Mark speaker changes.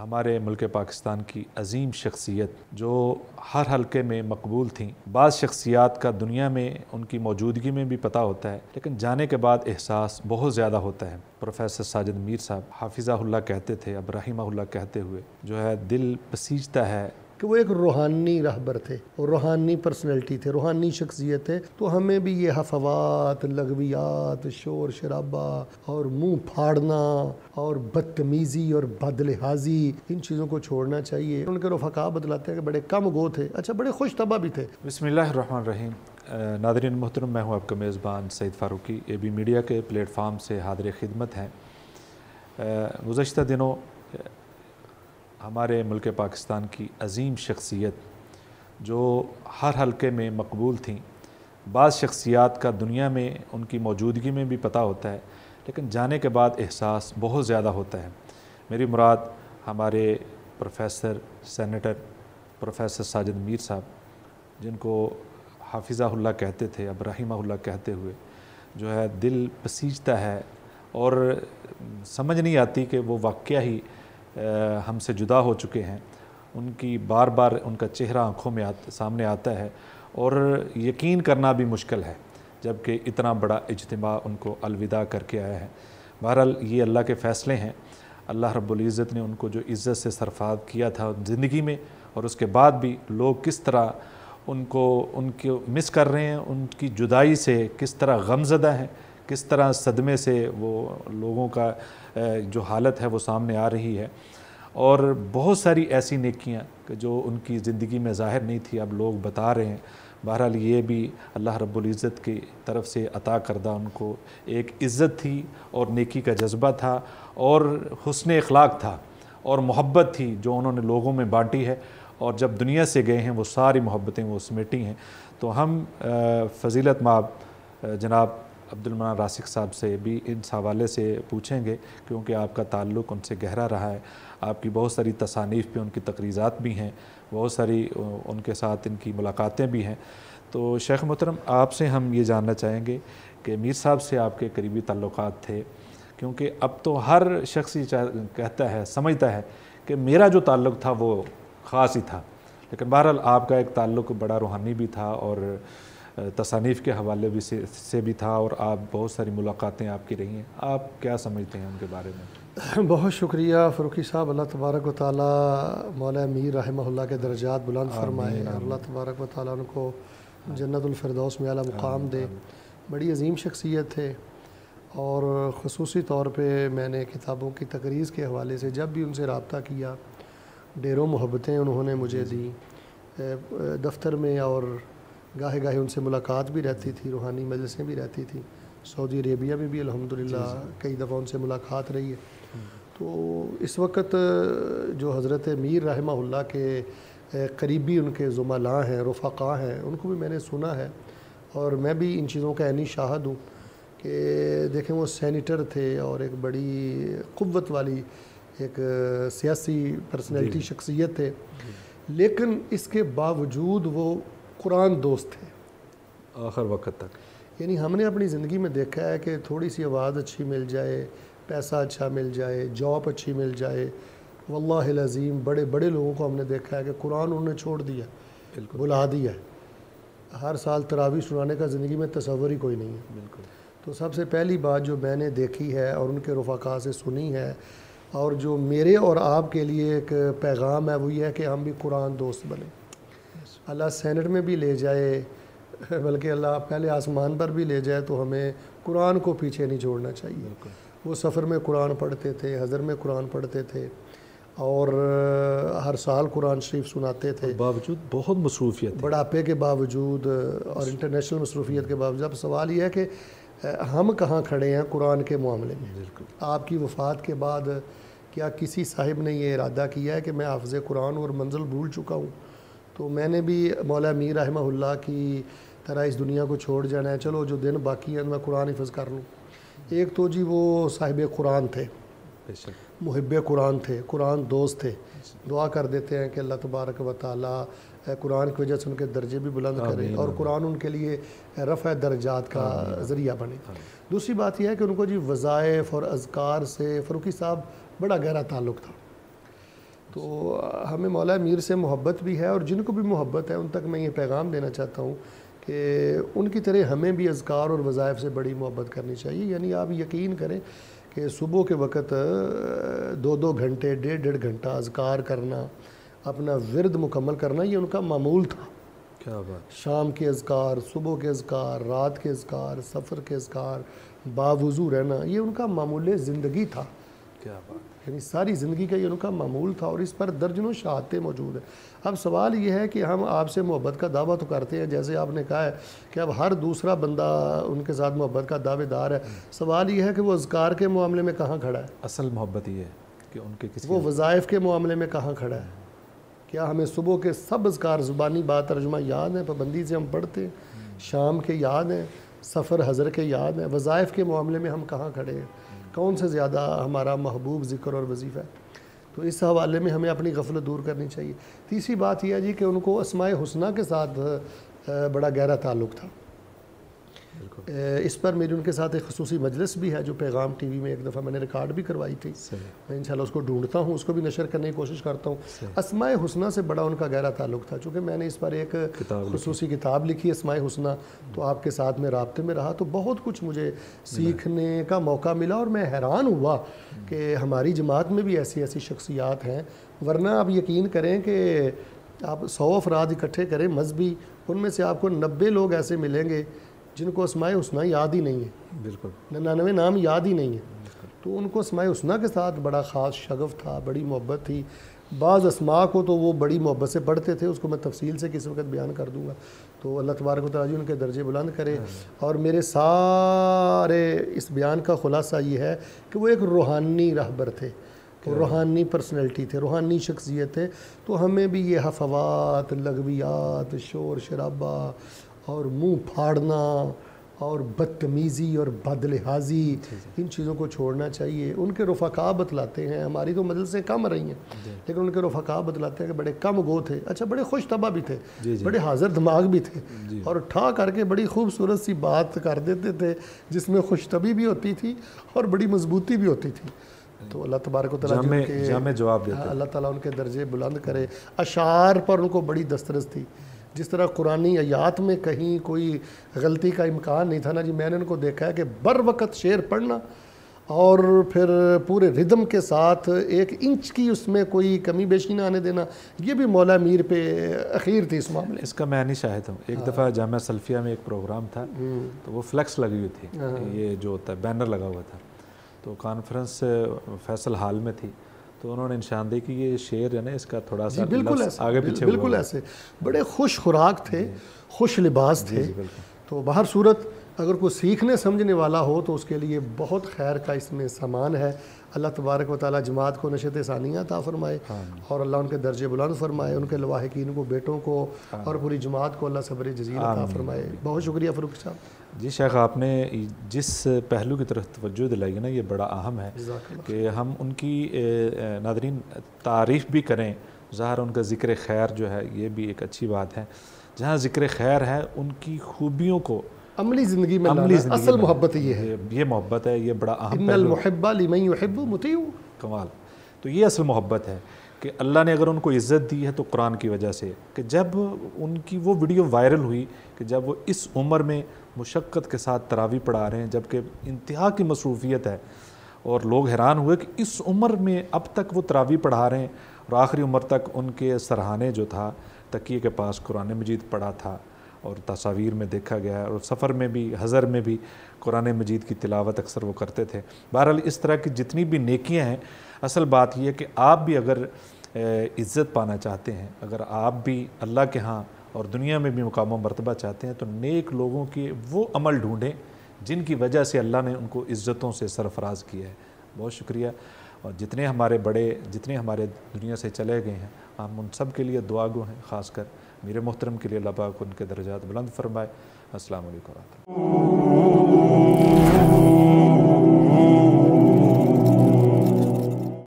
Speaker 1: ہمارے ملک پاکستان کی عظیم شخصیت جو ہر حلقے میں مقبول تھیں۔ بعض شخصیات کا دنیا میں ان کی موجودگی میں بھی پتہ ہوتا ہے، لیکن جانے کے بعد احساس بہت زیادہ ہوتا ہے۔ پروفیسر ساجد میر صاحب حافظہ اللہ کہتے تھے، اب رحمہ اللہ کہتے ہوئے جو ہے دل بسیجتا ہے
Speaker 2: کہ وہ ایک روحانی رہبر تھے اور روحانی پرسنالٹی تھے، روحانی شخصیت ہے۔ تو ہمیں بھی یہ حفوات، لغویات، شور شرابہ اور منہ پھاڑنا اور بدتمیزی اور بدلحاظی ان چیزوں کو چھوڑنا چاہیے۔ ان کے رفقا بتلاتے ہیں کہ بڑے کم گو تھے، اچھا بڑے خوش طبع بھی تھے۔
Speaker 1: بسم اللہ الرحمن الرحیم۔ ناظرین محترم، میں ہوں آپ کا میزبان سعید فاروقی، اے بی میڈیا کے پلیٹ فارم سے حاضر خدمت ہیں۔ گزشتہ دنوں ہمارے ملک پاکستان کی عظیم شخصیت جو ہر حلقے میں مقبول تھیں۔ بعض شخصیات کا دنیا میں ان کی موجودگی میں بھی پتہ ہوتا ہے، لیکن جانے کے بعد احساس بہت زیادہ ہوتا ہے۔ میری مراد ہمارے پروفیسر سینیٹر پروفیسر ساجد میر صاحب، جن کو حافظہ اللہ کہتے تھے، اب رحمہ اللہ کہتے ہوئے جو ہے دل بسیجتا ہے اور سمجھ نہیں آتی کہ وہ واقعہ ہی ہم سے جدا ہو چکے ہیں۔ ان کی بار بار ان کا چہرہ آنکھوں میں سامنے آتا ہے اور یقین کرنا بھی مشکل ہے، جبکہ اتنا بڑا اجتماع ان کو الوداع کر کے آیا ہے۔ بہرحال یہ اللہ کے فیصلے ہیں۔ اللہ رب العزت نے ان کو جو عزت سے سرفراز کیا تھا زندگی میں، اور اس کے بعد بھی لوگ کس طرح ان کو مس کر رہے ہیں، ان کی جدائی سے کس طرح غمزدہ ہیں، کس طرح صدمے سے وہ لوگوں کا جو حالت ہے وہ سامنے آ رہی ہے۔ اور بہت ساری ایسی نیکیاں جو ان کی زندگی میں ظاہر نہیں تھی، اب لوگ بتا رہے ہیں۔ بہرحال یہ بھی اللہ رب العزت کی طرف سے عطا کردہ ان کو ایک عزت تھی اور نیکی کا جذبہ تھا اور حسن اخلاق تھا اور محبت تھی جو انہوں نے لوگوں میں بانٹی ہے، اور جب دنیا سے گئے ہیں وہ ساری محبتیں وہ سمیٹی ہیں۔ تو ہم فضیلت مآب جناب عبدالمنان راسخ صاحب سے بھی اس حوالے سے پوچھیں گے، کیونکہ آپ کا تعلق ان سے گہرا رہا ہے۔ آپ کی بہت ساری تصانیف پہ ان کی تقریضات بھی ہیں، بہت ساری ان کے ساتھ ان کی ملاقاتیں بھی ہیں۔ تو شیخ محترم، آپ سے ہم یہ جاننا چاہیں گے کہ میر صاحب سے آپ کے قریبی تعلقات تھے، کیونکہ اب تو ہر شخص کہتا ہے، سمجھتا ہے کہ میرا جو تعلق تھا وہ خاص ہی تھا، لیکن بہرحال آپ کا ایک تعلق بڑا روحانی بھی تھا اور تصانیف کے حوالے بھی سے بھی تھا، اور آپ بہت ساری ملاقاتیں آپ کی رہی ہیں۔ آپ کیا سمجھتے ہیں ان کے بارے میں؟
Speaker 2: بہت شکریہ فاروقی صاحب، اللہ تبارک و تعالیٰ مولا میر رحمہ اللہ کے درجات بلند فرمائے، اللہ تبارک و تعالیٰ ان کو جنت الفردوس میں اعلیٰ مقام دے۔ بڑی عظیم شخصیت تھے، اور خصوصی طور پہ میں نے کتابوں کی تقریض کے حوالے سے جب بھی ان سے رابطہ کیا، ڈھیروں محبتیں انہوں نے مجھے دیں دفتر میں، اور گاہے گاہے ان سے ملاقات بھی رہتی تھی، روحانی مجلسیں بھی رہتی تھیں۔ سعودی عربیہ میں بھی الحمدللہ کئی دفعہ ان سے ملاقات رہی ہے۔ تو اس وقت جو حضرت میر رحمہ اللہ کے قریبی ان کے زملاء ہیں، رفقا ہیں، ان کو بھی میں نے سنا ہے، اور میں بھی ان چیزوں کا عینی شاہد ہوں کہ دیکھیں وہ سینیٹر تھے اور ایک بڑی قوت والی ایک سیاسی پرسنالٹی شخصیت تھے، لیکن اس کے باوجود وہ قرآن دوست تھے
Speaker 1: آخر وقت تک۔
Speaker 2: یعنی ہم نے اپنی زندگی میں دیکھا ہے کہ تھوڑی سی آواز اچھی مل جائے، پیسہ اچھا مل جائے، جاب اچھی مل جائے، واللہ العظیم بڑے بڑے لوگوں کو ہم نے دیکھا ہے کہ قرآن انہوں نے چھوڑ دیا، بلا دیا ہے۔ ہر سال تراویح سنانے کا زندگی میں تصور ہی کوئی نہیں ہے۔
Speaker 1: بالکل۔
Speaker 2: تو سب سے پہلی بات جو میں نے دیکھی ہے اور ان کے رفقا سے سنی ہے، اور جو میرے اور آپ کے لیے ایک پیغام ہے، وہ یہ ہے کہ ہم بھی قرآن دوست بنیں۔ اللہ سینٹ میں بھی لے جائے، بلکہ اللہ پہلے آسمان پر بھی لے جائے، تو ہمیں قرآن کو پیچھے نہیں چھوڑنا چاہیے۔ وہ سفر میں قرآن پڑھتے تھے، حضر میں قرآن پڑھتے تھے، اور ہر سال قرآن شریف سناتے تھے،
Speaker 1: باوجود بہت مصروفیت،
Speaker 2: بڑھاپے کے باوجود اور انٹرنیشنل مصروفیت کے باوجود۔ اب سوال یہ ہے کہ ہم کہاں کھڑے ہیں قرآن کے معاملے میں؟ آپ کی وفات کے بعد کیا کسی صاحب نے یہ ارادہ کیا ہے کہ میں حافظ قرآن اور منزل بھول چکا ہوں، تو میں نے بھی مولا میر رحمہ اللہ کی طرح اس دنیا کو چھوڑ جانا ہے، چلو جو دن باقی ہے میں قرآن حفظ کر لوں؟ ایک تو جی وہ صاحب قرآن تھے، محب قرآن تھے، قرآن دوست تھے۔ دعا کر دیتے ہیں کہ اللہ تبارک و تعالیٰ قرآن کی وجہ سے ان کے درجے بھی بلند کرے، اور قرآن ان کے لیے رفع درجات کا ذریعہ بنے۔ دوسری بات یہ ہے کہ ان کو جی وظائف اور اذکار سے فاروقی صاحب بڑا گہرا تعلق تھا۔ تو ہمیں مولا میر سے محبت بھی ہے، اور جن کو بھی محبت ہے ان تک میں یہ پیغام دینا چاہتا ہوں کہ ان کی طرح ہمیں بھی اذکار اور وظائف سے بڑی محبت کرنی چاہیے. یعنی آپ یقین کریں کہ صبح کے وقت 2 گھنٹے 1.5 گھنٹہ اذکار کرنا، اپنا ورد مکمل کرنا، یہ ان کا معمول تھا.
Speaker 1: کیا بات.
Speaker 2: شام کے اذکار، صبح کے اذکار، رات کے اذکار، سفر کے اذکار، باوضو رہنا، یہ ان کا معمول زندگی تھا.
Speaker 1: کیا بات.
Speaker 2: یعنی ساری زندگی کا یہ ان کا معمول تھا، اور اس پر درجنوں شہادتیں موجود ہیں. اب سوال یہ ہے کہ ہم آپ سے محبت کا دعویٰ تو کرتے ہیں، جیسے آپ نے کہا ہے کہ اب ہر دوسرا بندہ ان کے ساتھ محبت کا دعوے دار ہے. سوال یہ ہے کہ وہ اذکار کے معاملے میں کہاں کھڑا ہے؟
Speaker 1: اصل محبت یہ ہے کہ ان کے کسی
Speaker 2: وہ وظائف کے معاملے میں کہاں کھڑا ہے؟ کیا ہمیں صبح کے سب اذکار زبانی بات ترجمہ یاد ہیں، پابندی سے ہم پڑھتے ہیں؟ شام کے یاد ہیں، سفر حضر کے یاد ہیں؟ وظائف کے معاملے میں ہم کہاں کھڑے ہیں؟ کون سے زیادہ ہمارا محبوب ذکر اور وظیفہ ہے؟ تو اس حوالے میں ہمیں اپنی غفلت دور کرنی چاہیے. تیسری بات یہ ہے جی کہ ان کو اسماء حسنہ کے ساتھ بڑا گہرا تعلق تھا. اس پر میری ان کے ساتھ ایک خصوصی مجلس بھی ہے جو پیغام ٹی وی میں ایک دفعہ میں نے ریکارڈ بھی کروائی تھی. میں انشاءاللہ اس کو ڈھونڈتا ہوں، اس کو بھی نشر کرنے کی کوشش کرتا ہوں. اسماء حسنہ سے بڑا ان کا گہرا تعلق تھا. چونکہ میں نے اس پر ایک خصوصی کتاب لکھی اسماء حسنہ، تو آپ کے ساتھ میں رابطے میں رہا، تو بہت کچھ مجھے سیکھنے کا موقع ملا، اور میں حیران ہوا کہ ہماری جماعت میں بھی ایسی ایسی شخصیات ہیں. ورنہ آپ یقین کریں کہ آپ 100 افراد اکٹھے کریں مذہبی، ان میں سے آپ کو 90 لوگ ایسے ملیں گے جن کو اسماء حسنہ یاد ہی نہیں ہے.
Speaker 1: بالکل
Speaker 2: 99 نام یاد ہی نہیں ہے. تو ان کو اسماء حسنہ کے ساتھ بڑا خاص شغف تھا، بڑی محبت تھی. بعض اسماء کو تو وہ بڑی محبت سے پڑھتے تھے، اس کو میں تفصیل سے کسی وقت بیان کر دوں گا. تو اللہ تبارک و تعالیٰ ان کے درجے بلند کرے. اور میرے سارے اس بیان کا خلاصہ یہ ہے کہ وہ ایک روحانی رہبر تھے، روحانی پرسنالٹی تھے، روحانی شخصیت تھے. تو ہمیں بھی یہ حفوات، لغویات، شور شرابہ اور منہ پھاڑنا اور بدتمیزی اور بد لحاظی، ان چیزوں کو چھوڑنا چاہیے. ان کے رفقا بتلاتے ہیں، ہماری تو مجلسیں کم رہی ہیں لیکن ان کے رفقا بتلاتے ہیں کہ بڑے کم گو تھے. اچھا، بڑے خوش طبع بھی تھے، بڑے حاضر دماغ بھی تھے، اور ٹھا کر کے بڑی خوبصورت سی بات کر دیتے تھے جس میں خوش طبعی بھی ہوتی تھی اور بڑی مضبوطی بھی ہوتی تھی. تو اللہ تبارک و تعالیٰ
Speaker 1: جامع جواب دیتے،
Speaker 2: اللہ تعالیٰ ان کے درجے بلند کرے. اشعار پر ان کو بڑی دسترس تھی. جس طرح قرآنی آیات میں کہیں کوئی غلطی کا امکان نہیں تھا نا جی، میں نے ان کو دیکھا ہے کہ بر وقت شعر پڑھنا اور پھر پورے ردم کے ساتھ 1 انچ کی اس میں کوئی کمی بیشی نہ آنے دینا، یہ بھی مولا میر پہ اخیر تھی اس معاملے.
Speaker 1: اس کا میں نہیں شاہد ہوں. ایک دفعہ جامعہ سلفیہ میں ایک پروگرام تھا، تو وہ فلیکس لگی ہوئی تھی، یہ جو ہوتا ہے بینر لگا ہوا تھا. تو کانفرنس فیصل ہال میں تھی، تو انہوں نے نشاندہی کی یہ شعر ہے نا، اس کا تھوڑا سا آگے پیچھے ہوا.
Speaker 2: بالکل ایسے بڑے خوش خوراک تھے، خوش لباس تھے. تو بہر صورت اگر کوئی سیکھنے سمجھنے والا ہو تو اس کے لیے بہت خیر کا اس میں سامان ہے. اللہ تبارک و تعالیٰ جماعت کو نشت ثانیہ عطا فرمائے، اور اللہ ان کے درجے بلند فرمائے، ان کے لواحقین کو، بیٹوں کو، اور پوری جماعت کو اللہ صبر جزیل عطا فرمائے. بہت شکریہ فاروق صاحب.
Speaker 1: جی شیخ، آپ نے جس پہلو کی طرف توجہ دلائی نا، یہ بڑا اہم ہے کہ ہم ان کی ناظرین تعریف بھی کریں. ظاہر ان کا ذکر خیر جو ہے یہ بھی ایک اچھی بات ہے. جہاں ذکر خیر ہے ان کی خوبیوں کو
Speaker 2: عملی زندگی میں لانا، اصل محبت یہ ہے.
Speaker 1: یہ محبت ہے، یہ بڑا اہم
Speaker 2: ان المحب لمن يحب مطیع.
Speaker 1: کمال. تو یہ اصل محبت ہے کہ اللہ نے اگر ان کو عزت دی ہے تو قرآن کی وجہ سے، کہ جب ان کی وہ ویڈیو وائرل ہوئی کہ جب وہ اس عمر میں مشقت کے ساتھ تراویح پڑھا رہے ہیں، جبکہ انتہا کی مصروفیت ہے، اور لوگ حیران ہوئے کہ اس عمر میں اب تک وہ تراویح پڑھا رہے ہیں، اور آخری عمر تک ان کے سرہانے جو تھا تکیے کے پاس قرآن مجید پڑھا تھا، اور تصاویر میں دیکھا گیا ہے، اور سفر میں بھی، حضر میں بھی قرآن مجید کی تلاوت اکثر وہ کرتے تھے. بہرحال اس طرح کی جتنی بھی نیکیاں ہیں، اصل بات یہ ہے کہ آپ بھی اگر عزت پانا چاہتے ہیں، اگر آپ بھی اللہ کے ہاں اور دنیا میں بھی مقام و مرتبہ چاہتے ہیں، تو نیک لوگوں کے وہ عمل ڈھونڈیں جن کی وجہ سے اللہ نے ان کو عزتوں سے سرفراز کیا ہے. بہت شکریہ. اور جتنے ہمارے بڑے، جتنے ہمارے دنیا سے چلے گئے ہیں، ہم ان سب کے لیے دعا گو ہیں. خاص کر میرے محترم کے لیے اللہ پاک ان کے درجات بلند فرمائے. السلام علیکم ورحمۃ اللہ.